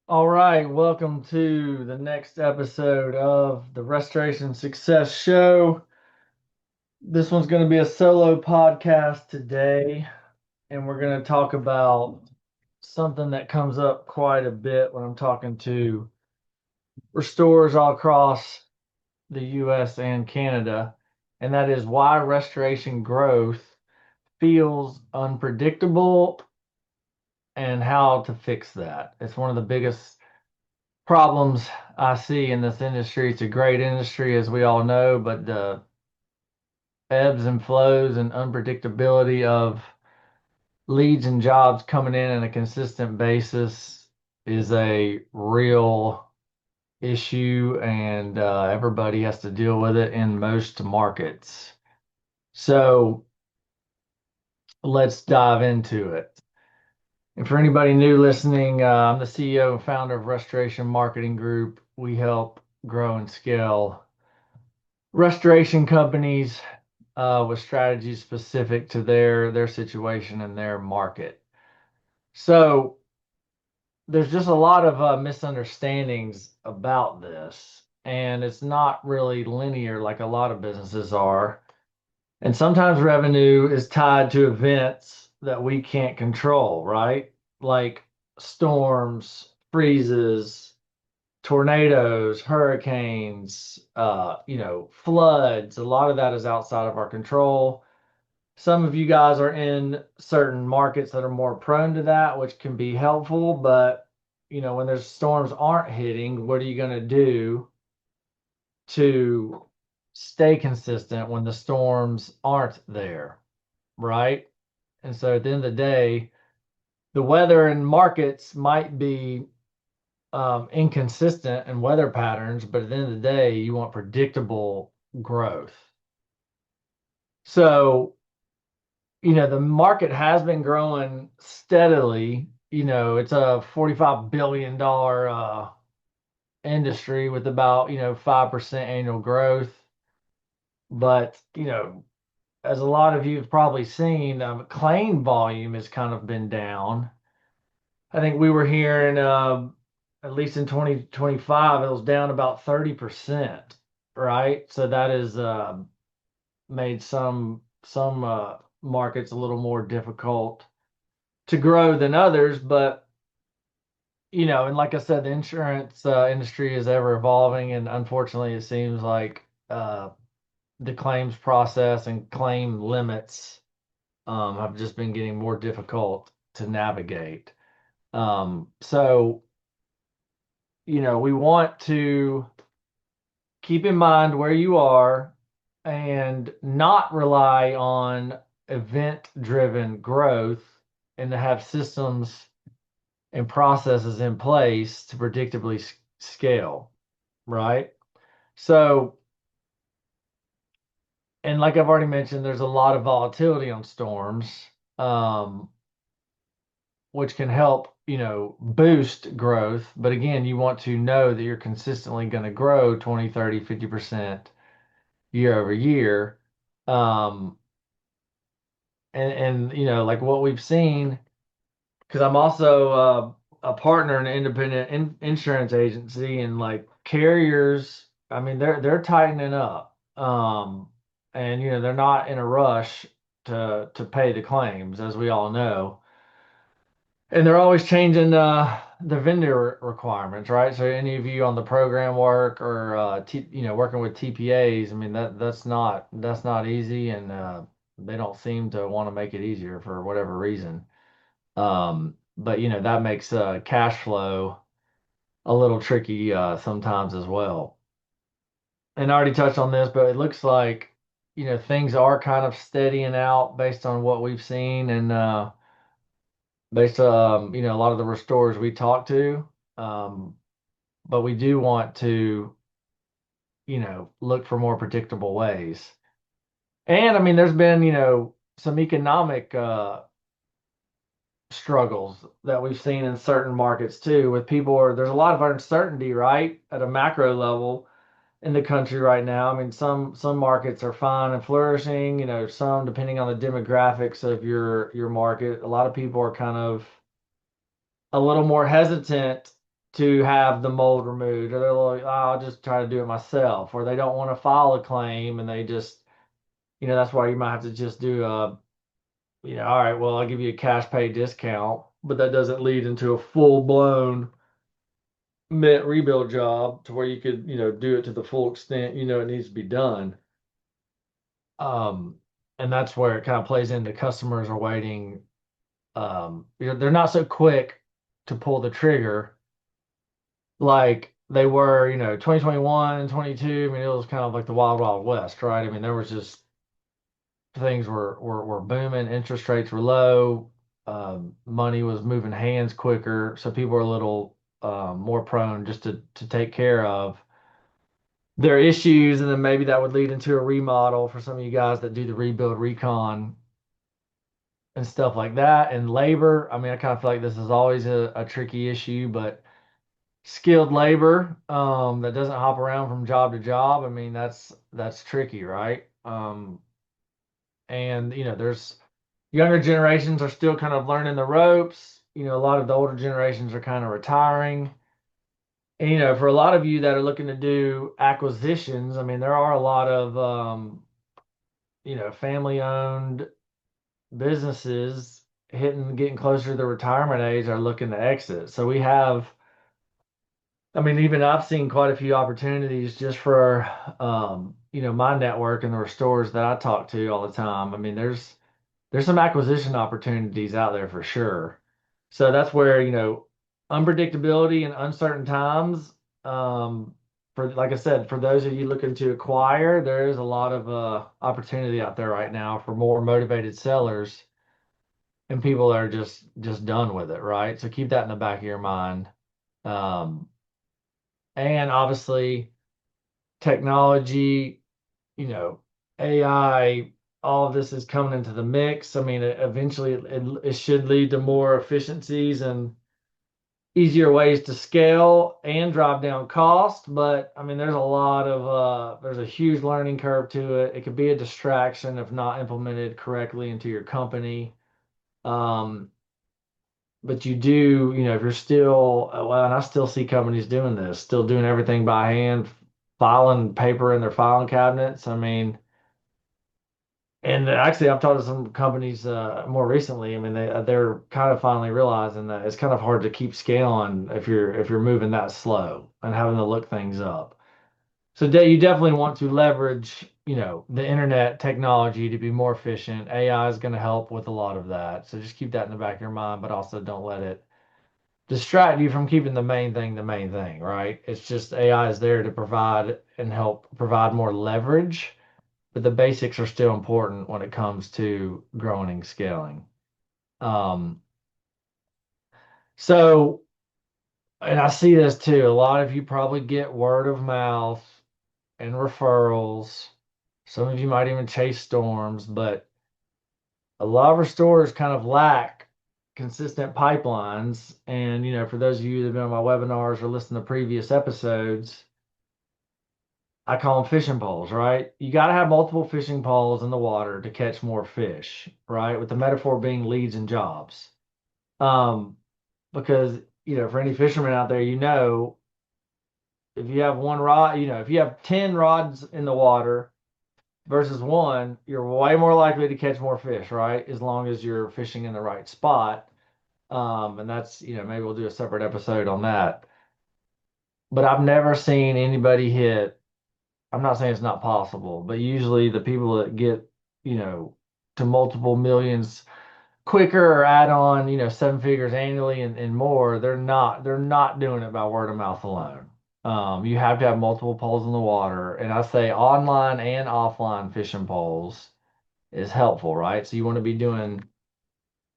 All right, welcome to the next episode of the Restoration Success Show. This one's going to be a solo podcast today, and we're going to talk about something that comes up quite a bit when I'm talking to restorers all across the US and Canada, and that is why restoration growth feels unpredictable and how to fix that. It's one of the biggest problems I see in this industry. It's a great industry, as we all know, but the ebbs and flows and unpredictability of leads and jobs coming in on a consistent basis is a real issue, and everybody has to deal with it in most markets. So let's dive into it. And for anybody new listening, I'm the CEO and founder of Restoration Marketing Group. We help grow and scale restoration companies with strategies specific to their situation and their market. So there's just a lot of misunderstandings about this, and it's not really linear like a lot of businesses are. And sometimes revenue is tied to events that we can't control, right? Like storms, freezes, tornadoes, hurricanes, floods. A lot of that is outside of our control. Some of you guys are in certain markets that are more prone to that, which can be helpful. But, when there's storms aren't hitting, what are you going to do to stay consistent when the storms aren't there? Right. And so at the end of the day, the weather and markets might be inconsistent in weather patterns, but at the end of the day, you want predictable growth. So, the market has been growing steadily. It's a $45 billion industry with about, 5% annual growth. But, as a lot of you have probably seen, claim volume has kind of been down. I think we were hearing, at least in 2025, it was down about 30%, right? So that has made some markets a little more difficult to grow than others. But and like I said, the insurance industry is ever evolving, and unfortunately, it seems like the claims process and claim limits have just been getting more difficult to navigate. So we want to keep in mind where you are and not rely on event driven growth, and to have systems and processes in place to predictably scale, right? So, and like I've already mentioned, there's a lot of volatility on storms, um, which can help, boost growth. But again, you want to know that you're consistently going to grow 20, 30, 50% year over year. Um, and like what we've seen, because I'm also a partner in an independent insurance agency, and like carriers, I mean, they're tightening up, and they're not in a rush to pay the claims, as we all know, and they're always changing the vendor requirements, right? So any of you on the program work or working with TPAs, I mean that's not easy, and they don't seem to want to make it easier for whatever reason. But that makes cash flow a little tricky sometimes as well. And I already touched on this, but it looks like things are kind of steadying out based on what we've seen, and based on a lot of the restorers we talk to. Um, but we do want to look for more predictable ways. And I mean, there's been some economic struggles that we've seen in certain markets too, with people, or there's a lot of uncertainty, right, at a macro level in the country right now. I mean, some markets are fine and flourishing, some, depending on the demographics of your market, a lot of people are kind of a little more hesitant to have the mold removed, or they're like, oh, I'll just try to do it myself, or they don't want to file a claim and they just, that's why you might have to just do all right, well, I'll give you a cash pay discount, but that doesn't lead into a full blown mint rebuild job to where you could, do it to the full extent, it needs to be done. Um, and that's where it kind of plays into customers are waiting. They're not so quick to pull the trigger like they were, 2021, 22. I mean, it was kind of like the wild, wild west, right? I mean, there was just things were booming, interest rates were low, money was moving hands quicker, so people were a little more prone just to take care of their issues, and then maybe that would lead into a remodel for some of you guys that do the rebuild recon and stuff like that. And labor, I mean, I kind of feel like this is always a tricky issue, but skilled labor that doesn't hop around from job to job, I mean, that's tricky, right? And there's younger generations are still kind of learning the ropes. A lot of the older generations are kind of retiring. And for a lot of you that are looking to do acquisitions, I mean, there are a lot of family owned businesses getting closer to the retirement age are looking to exit. So we have, I mean, even I've seen quite a few opportunities just for my network and the stores that I talk to all the time. I mean, there's some acquisition opportunities out there for sure. So that's where, unpredictability and uncertain times, for like I said, for those of you looking to acquire, there is a lot of opportunity out there right now for more motivated sellers and people that are just done with it, right? So keep that in the back of your mind. Um, and obviously technology, you know, AI, all of this is coming into the mix. I mean, eventually it should lead to more efficiencies and easier ways to scale and drive down cost. But I mean, there's a huge learning curve to it. It could be a distraction if not implemented correctly into your company. Um, but you do, if you're still, well, and I still see companies doing this, still doing everything by hand, filing paper in their filing cabinets. I mean, and actually, I've talked to some companies more recently. I mean, they're kind of finally realizing that it's kind of hard to keep scaling if you're moving that slow and having to look things up. So you definitely want to leverage, the internet technology to be more efficient. AI is going to help with a lot of that. So just keep that in the back of your mind, but also don't let it distract you from keeping the main thing, right? It's just AI is there to provide and help provide more leverage, but the basics are still important when it comes to growing and scaling. Um, so, and I see this too. A lot of you probably get word of mouth and referrals. Some of you might even chase storms, but a lot of our stores kind of lack consistent pipelines. And, for those of you that have been on my webinars or listened to previous episodes, I call them fishing poles, right? You got to have multiple fishing poles in the water to catch more fish, right? With the metaphor being leads and jobs. Um, because, for any fisherman out there, if you have one rod, if you have 10 rods in the water versus one, you're way more likely to catch more fish, right? As long as you're fishing in the right spot. And that's, maybe we'll do a separate episode on that. But I've never seen anybody hit, I'm not saying it's not possible, but usually the people that get, you know, to multiple millions quicker or add on, seven figures annually and more, they're not doing it by word of mouth alone. You have to have multiple poles in the water. And I say online and offline fishing poles is helpful, right? So you want to be doing,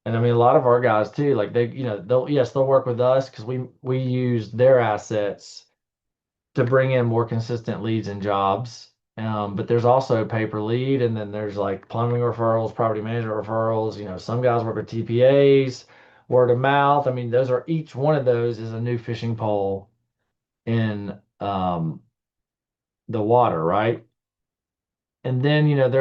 and I mean a lot of our guys too, like they'll work with us because we use their assets to bring in more consistent leads and jobs. But there's also pay per lead, and then there's like plumbing referrals, property management referrals. Some guys work with TPAs, word of mouth. I mean, those are each one of those is a new fishing pole in the water, right? And then you have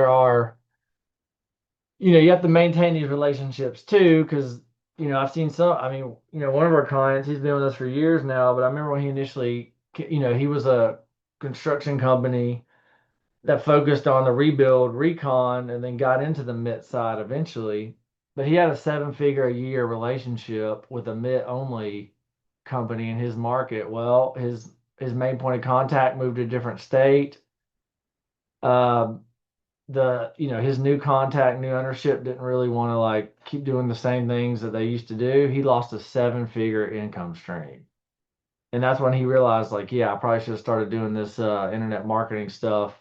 to maintain these relationships too, because I've seen some, I mean, one of our clients, he's been with us for years now, but I remember when he initially, he was a construction company that focused on the rebuild recon and then got into the MIT side eventually. But he had a seven-figure a year relationship with a MIT only company in his market. Well, his main point of contact moved to a different state. Um, his new contact, new ownership didn't really want to like keep doing the same things that they used to do. He lost a seven-figure income stream. And that's when he realized, like, yeah, I probably should have started doing this internet marketing stuff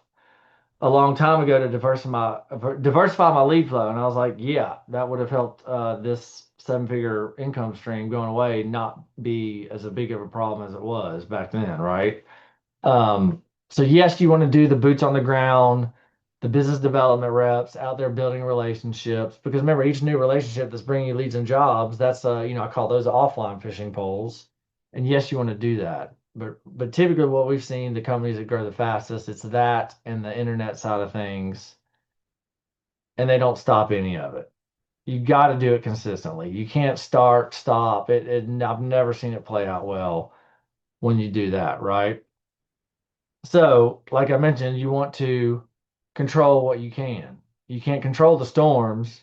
a long time ago to diversify my lead flow. And I was like, yeah, that would have helped this seven-figure income stream going away not be as a big of a problem as it was back then, right? Um, so yes, you want to do the boots on the ground, the business development reps out there building relationships. Because remember, each new relationship that's bringing you leads and jobs, that's I call those offline fishing poles. And yes, you want to do that. But typically what we've seen, the companies that grow the fastest, it's that and the internet side of things, and they don't stop any of it. You got to do it consistently. You can't start, stop. I've never seen it play out well when you do that, right? So, like I mentioned, you want to control what you can. You can't control the storms,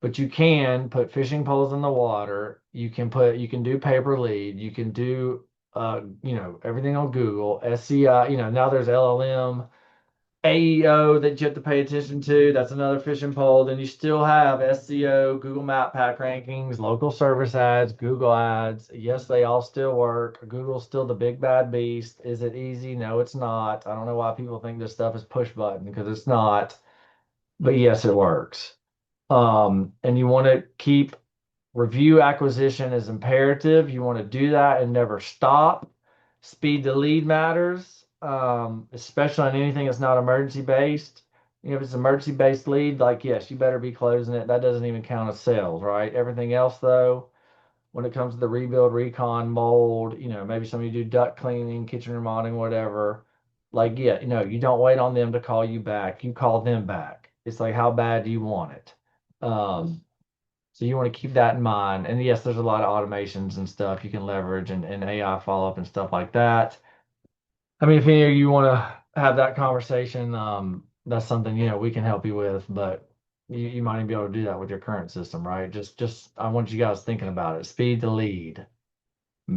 but you can put fishing poles in the water. You can do pay per lead. You can do, everything on Google, SCI, now there's LLM, AEO that you have to pay attention to. That's another fishing pole. Then you still have SEO, Google Map Pack rankings, local service ads, Google ads. Yes, they all still work. Google's still the big bad beast. Is it easy? No, it's not. I don't know why people think this stuff is push button because it's not. But yes, it works. And you want to keep review acquisition is imperative. You want to do that and never stop. Speed to lead matters, especially on anything that's not emergency based. If it's emergency based lead, like yes, you better be closing it. That doesn't even count as sales, right? Everything else though, when it comes to the rebuild, recon, mold, maybe some of you do duct cleaning, kitchen remodeling, whatever. Like, yeah, you don't wait on them to call you back. You call them back. It's like, how bad do you want it? Um, so you want to keep that in mind. And yes, there's a lot of automations and stuff you can leverage and AI follow up and stuff like that. I mean, if any of you want to have that conversation, that's something, we can help you with, but you might even be able to do that with your current system, right? Just I want you guys thinking about it. Speed to lead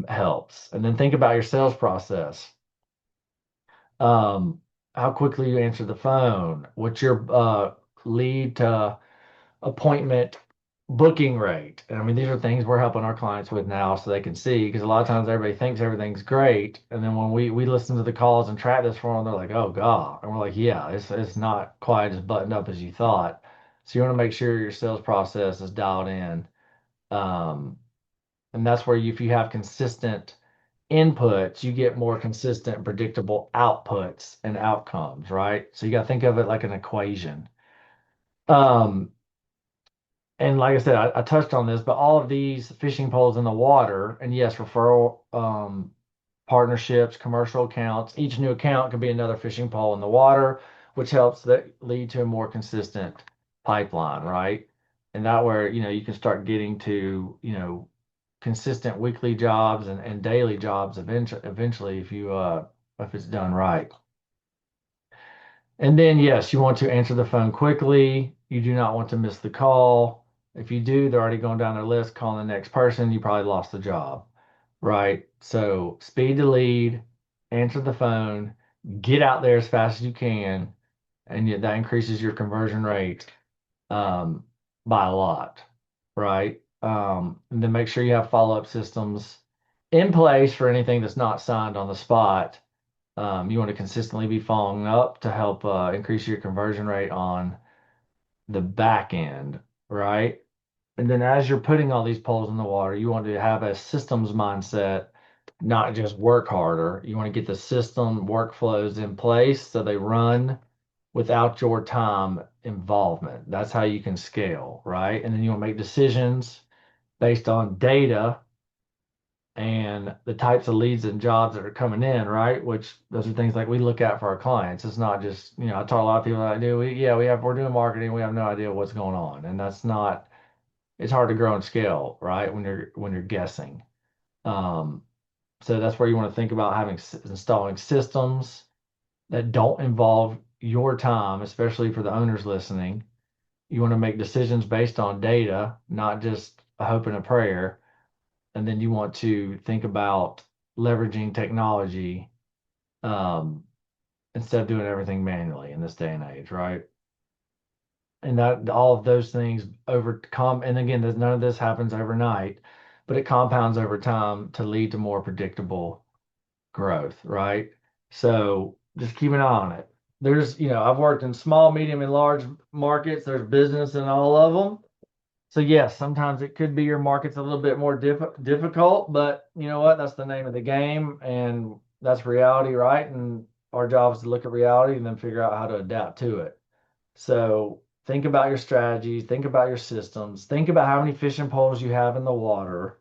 helps. And then think about your sales process. Um, how quickly you answer the phone, what's your lead to appointment booking rate. And I mean, these are things we're helping our clients with now so they can see because a lot of times everybody thinks everything's great. And then when we listen to the calls and track this for them, they're like, oh God. And we're like, yeah, it's not quite as buttoned up as you thought. So you want to make sure your sales process is dialed in. Um, and that's where if you have consistent inputs, you get more consistent, predictable outputs and outcomes, right? So you got to think of it like an equation. Um, And like I said, I touched on this, but all of these fishing poles in the water, and yes, referral partnerships, commercial accounts, each new account can be another fishing pole in the water, which helps that lead to a more consistent pipeline, right? And that where, you can start getting to, consistent weekly jobs and daily jobs eventually if it's done right. And then, yes, you want to answer the phone quickly. You do not want to miss the call. If you do, they're already going down their list, calling the next person. You probably lost the job, right? So, speed to lead, answer the phone, get out there as fast as you can, and yet that increases your conversion rate um, by a lot, right? And then make sure you have follow-up systems in place for anything that's not signed on the spot. You want to consistently be following up to help increase your conversion rate on the back end, right? And then as you're putting all these poles in the water, you want to have a systems mindset, not just work harder. You want to get the system workflows in place so they run without your time involvement. That's how you can scale, right? And then you want to make decisions based on data and the types of leads and jobs that are coming in, right? Which those are things like we look at for our clients. It's not just, I tell a lot of people that I do, we're doing marketing, we have no idea what's going on. And that's not it's hard to grow and scale, right? When you're guessing. Um, so that's where you want to think about installing systems that don't involve your time, especially for the owners listening. You want to make decisions based on data, not just a hope and a prayer. And then you want to think about leveraging technology um, instead of doing everything manually in this day and age, right? And that all of those things and again, none of this happens overnight, but it compounds over time to lead to more predictable growth, right? So just keep an eye on it. I've worked in small, medium, and large markets. There's business in all of them. So yes, sometimes it could be your market's a little bit more difficult, but you know what? That's the name of the game, and that's reality, right? And our job is to look at reality and then figure out how to adapt to it. So think about your strategies, think about your systems, think about how many fishing poles you have in the water.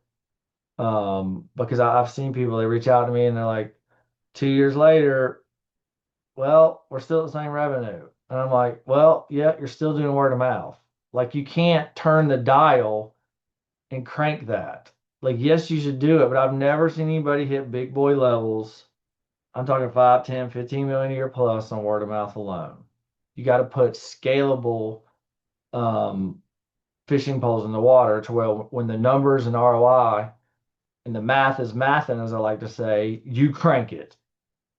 Because I've seen people, they reach out to me and they're like, 2 years later, well, we're still at the same revenue. And I'm like, well, yeah, you're still doing word of mouth. Like you can't turn the dial and crank that. Like, yes, you should do it, but I've never seen anybody hit big boy levels. I'm talking 5, 10, 15 million a year plus on word of mouth alone. You got to put scalable um, fishing poles in the water to where when the numbers and ROI and the math is mathing, as I like to say, you crank it.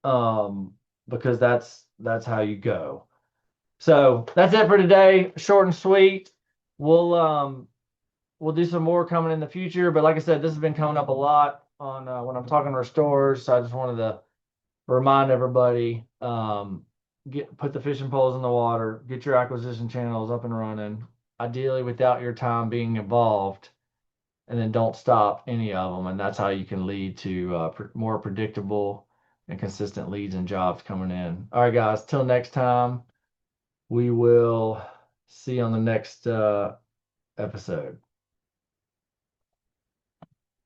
Um, because that's how you go. So that's it for today. Short and sweet. We'll do some more coming in the future. But like I said, this has been coming up a lot on when I'm talking to restorers. So I just wanted to remind everybody, put the fishing poles in the water, get your acquisition channels up and running, ideally without your time being involved, and then don't stop any of them. And that's how you can lead to more predictable and consistent leads and jobs coming in. All right, guys, till next time, we will see you on the next episode.